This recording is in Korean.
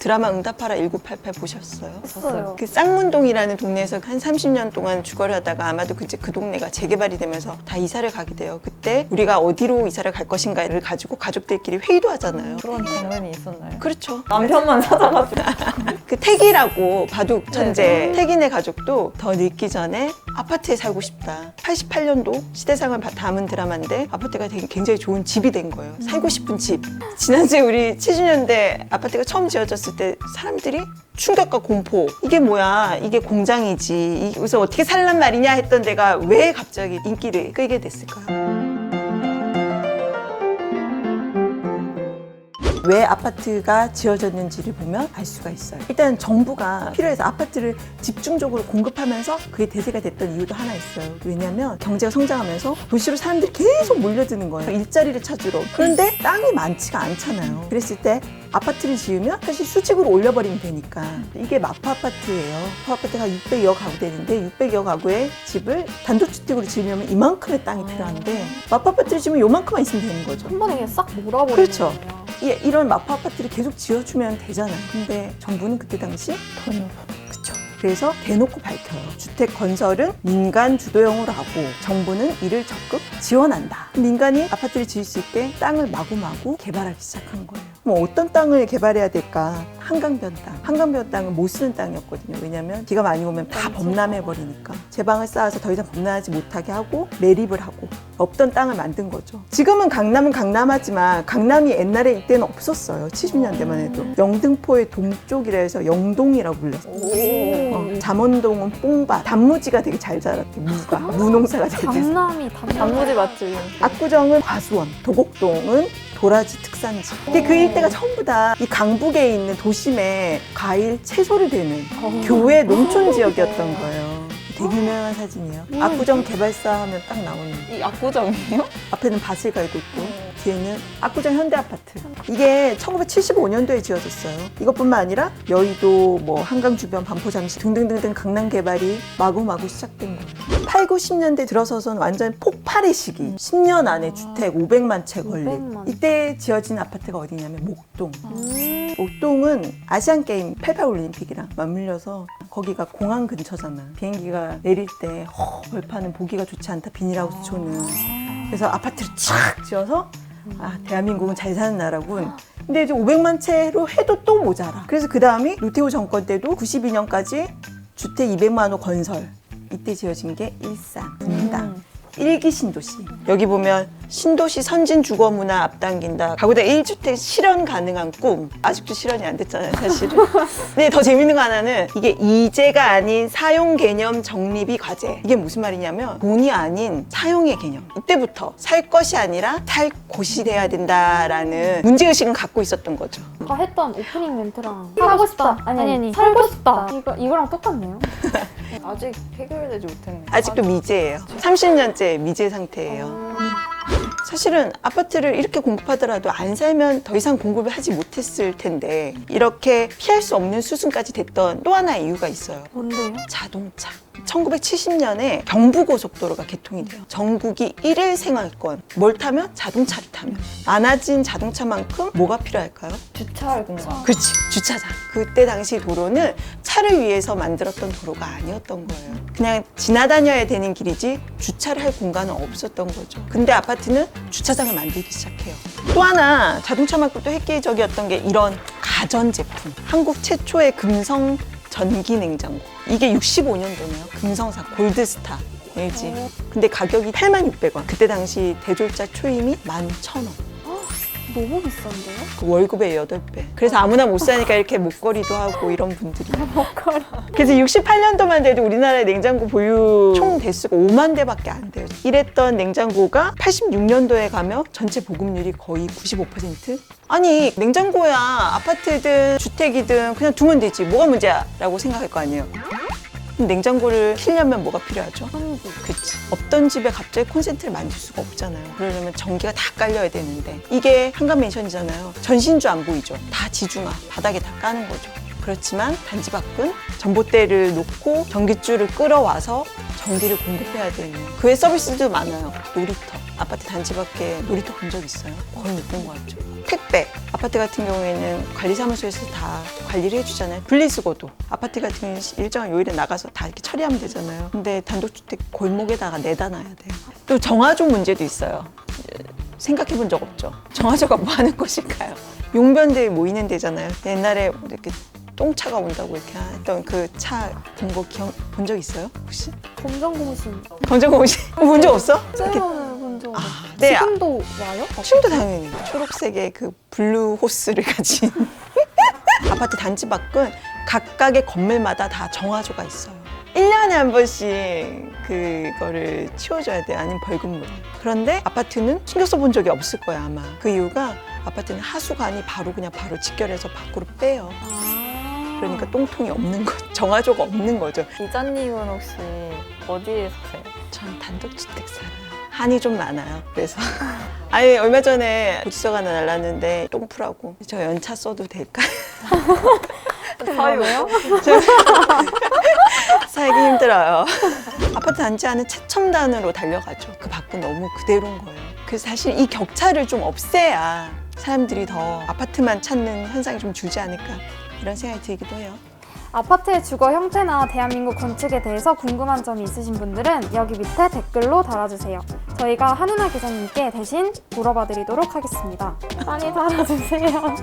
드라마 응답하라 1988 보셨어요? 했어요. 그 쌍문동이라는 동네에서 한 30년 동안 주거를 하다가 아마도 그 동네가 재개발이 되면서 다 이사를 가게 돼요. 그때 우리가 어디로 이사를 갈 것인가를 가지고 가족들끼리 회의도 하잖아요. 그런 장면이 있었나요? 그렇죠. 남편만 찾아가지고. 그 태기라고 바둑 천재 네. 태기네 가족도 더 늙기 전에 아파트에 살고 싶다. 88년도 시대상을 담은 드라마인데 아파트가 되게 굉장히 좋은 집이 된 거예요. 살고 싶은 집. 지난주에 우리 70년대 아파트가 처음 지어졌을 때 사람들이 충격과 공포. 이게 뭐야? 이게 공장이지. 여기서 어떻게 살란 말이냐 했던 데가 왜 갑자기 인기를 끌게 됐을까요? 왜 아파트가 지어졌는지를 보면 알 수가 있어요. 일단 정부가 필요해서 아파트를 집중적으로 공급하면서 그게 대세가 됐던 이유도 하나 있어요. 왜냐하면 경제가 성장하면서 도시로 사람들이 계속 몰려드는 거예요. 일자리를 찾으러. 그런데 땅이 많지가 않잖아요. 그랬을 때 아파트를 지으면 사실 수직으로 올려버리면 되니까. 이게 마포 아파트예요. 마포 아파트가 600여 가구 되는데 600여 가구의 집을 단독주택으로 지으려면 이만큼의 땅이 필요한데 마포 아파트를 지으면 요만큼만 있으면 되는 거죠. 한 번에 그냥 싹 몰아버리는 그렇죠. 거예요. 이런 마포 아파트를 계속 지어주면 되잖아요. 근데 정부는 그때 당시 돈이 없어. 그쵸. 그래서 대놓고 밝혀요. 주택 건설은 민간 주도형으로 하고 정부는 이를 적극 지원한다. 민간이 아파트를 지을 수 있게 땅을 마구마구 개발하기 시작한 거예요. 뭐 어떤 땅을 개발해야 될까? 한강변 땅. 한강변 땅은 못 쓰는 땅이었거든요. 왜냐면 비가 많이 오면 다 범람해버리니까. 제방을 쌓아서 더 이상 범람하지 못하게 하고 매립을 하고 없던 땅을 만든 거죠. 지금은 강남은 강남하지만 강남이 옛날에 이때는 없었어요. 70년대만 해도. 영등포의 동쪽이라 해서 영동이라고 불렀어요. 잠원동은 뽕밭. 단무지가 되게 잘 자랐대. 무가. 무농사가 잘 됐어요. 강남이 단무지 맛집. 압구정은 과수원. 도곡동은 도라지 특산지. 근데 그 일대가 전부 다 이 강북에 있는 도심에 과일, 채소를 되는 교외 농촌 지역이었던 거예요. 되게 유명한 사진이에요. 압구정 개발사 하면 딱 나오는. 이 압구정이에요? 앞에는 밭을 갈고 있고 뒤에는 압구정 현대아파트. 이게 1975년도에 지어졌어요. 이것뿐만 아니라 여의도, 뭐 한강 주변 반포장시 등등등등 강남 개발이 마구마구 시작된 거예요. 8, 90년대 들어서서는 완전 폭발의 시기. 10년 안에 주택 500만 채 걸린. 500만. 이때 지어진 아파트가 어디냐면 목동. 목동은 아시안게임 88 올림픽이랑 맞물려서 거기가 공항 근처잖아. 비행기가 내릴 때 벌판은 보기가 좋지 않다. 비닐하우스 촌은. 그래서 아파트를 쫙 지어서 대한민국은 잘 사는 나라군. 근데 이제 500만 채로 해도 또 모자라. 그래서 그 다음이 노태우 정권 때도 92년까지 주택 200만 호 건설. 이때 지어진 게 일산, 분당. 1기 신도시. 여기 보면 신도시 선진 주거 문화 앞당긴다. 가구당 1주택 실현 가능한 꿈. 아직도 실현이 안 됐잖아요, 사실은. 근데 더 재밌는 거 하나는 이게 이제가 아닌 사용 개념 정립이 과제. 이게 무슨 말이냐면 돈이 아닌 사용의 개념. 이때부터 살 것이 아니라 살 곳이 돼야 된다라는 문제의식은 갖고 있었던 거죠. 아까 했던 오프닝 멘트랑 사고 싶다. 아니 살고 싶다. 이거랑 똑같네요. 아직 해결되지 못했네. 아직도 미제예요. 30년째 미제 상태예요. 사실은 아파트를 이렇게 공급하더라도 안 살면 더 이상 공급을 하지 못했을 텐데 이렇게 피할 수 없는 수순까지 됐던 또 하나의 이유가 있어요. 뭔데요? 자동차. 1970년에 경부고속도로가 개통이 돼요. 전국이 일일 생활권. 뭘 타면? 자동차를 타면. 많아진 자동차만큼 뭐가 필요할까요? 주차할 공간. 그렇지, 주차장. 그때 당시 도로는 차를 위해서 만들었던 도로가 아니었던 거예요. 그냥 지나다녀야 되는 길이지 주차를 할 공간은 없었던 거죠. 근데 아파트는 주차장을 만들기 시작해요. 또 하나 자동차만큼 또 획기적이었던 게 이런 가전제품. 한국 최초의 금성 전기 냉장고. 이게 65년도네요. 금성사 골드스타 LG. 근데 가격이 86,600원. 그때 당시 대졸자 초임이 11,000원. 너무 비싼데요? 그 월급의 8배. 그래서 아무나 못 사니까 이렇게 목걸이도 하고 이런 분들이. 먹거리. 그래서 68년도만 돼도 우리나라의 냉장고 보유 총 대수가 5만 대밖에 안 돼요. 이랬던 냉장고가 86년도에 가면 전체 보급률이 거의 95%? 아니 냉장고야 아파트든 주택이든 그냥 두면 되지 뭐가 문제야 라고 생각할 거 아니에요. 냉장고를 키려면 뭐가 필요하죠? 전기. 그치. 없던 집에 갑자기 콘센트를 만들 수가 없잖아요. 그러려면 전기가 다 깔려야 되는데 이게 한강맨션이잖아요. 전신주 안 보이죠? 다 지중화, 바닥에 다 까는 거죠. 그렇지만 단지 밖은 전봇대를 놓고 전기줄을 끌어와서 전기를 공급해야 되는 그 외 서비스도 많아요. 놀이터. 아파트 단지 밖에 놀이터 본 적 있어요? 거의 못 본 것 같죠. 택배. 아파트 같은 경우에는 관리사무소에서 다 관리를 해주잖아요. 분리수거도 아파트 같은 경우는 일정한 요일에 나가서 다 이렇게 처리하면 되잖아요. 근데 단독주택 골목에다가 내다 놔야 돼요. 또 정화조 문제도 있어요. 생각해 본 적 없죠. 정화조가 뭐 하는 곳일까요? 용변들 모이는 데잖아요. 옛날에 이렇게 똥차가 온다고 이렇게 했던 그 차 본 거 본 적 있어요? 혹시? 검정고무신. 검정고무신 본 적 없어? 이렇게 쟤는 본적 없어요. 네, 지금도 와요? 지금도 당연히 초록색의 그 블루 호스를 가진 아파트 단지 밖은 각각의 건물마다 다 정화조가 있어요. 1년에 한 번씩 그거를 치워줘야 돼. 아니면 벌금 물어요. 그런데 아파트는 신경 써본 적이 없을 거야 아마. 그 이유가 아파트는 하수관이 바로 직결해서 밖으로 빼요. 그러니까 똥통이 없는 거, 정화조가 없는 거죠. 기자님은 혹시 어디에 사세요? 전 단독주택 살아요. 한이 좀 많아요. 그래서 아니 얼마 전에 고지서가 날랐는데 똥푸라고 저 연차 써도 될까요? 사유요? 살기 힘들어요. 아파트 단지 안은 최첨단으로 달려가죠. 그 밖은 너무 그대로인 거예요. 그래서 사실 이 격차를 좀 없애야 사람들이 더 아파트만 찾는 현상이 좀 줄지 않을까 이런 생각이 들기도 해요. 아파트의 주거 형태나 대한민국 건축에 대해서 궁금한 점이 있으신 분들은 여기 밑에 댓글로 달아주세요. 저희가 한은아 기자님께 대신 물어봐 드리도록 하겠습니다. 많이 달아주세요.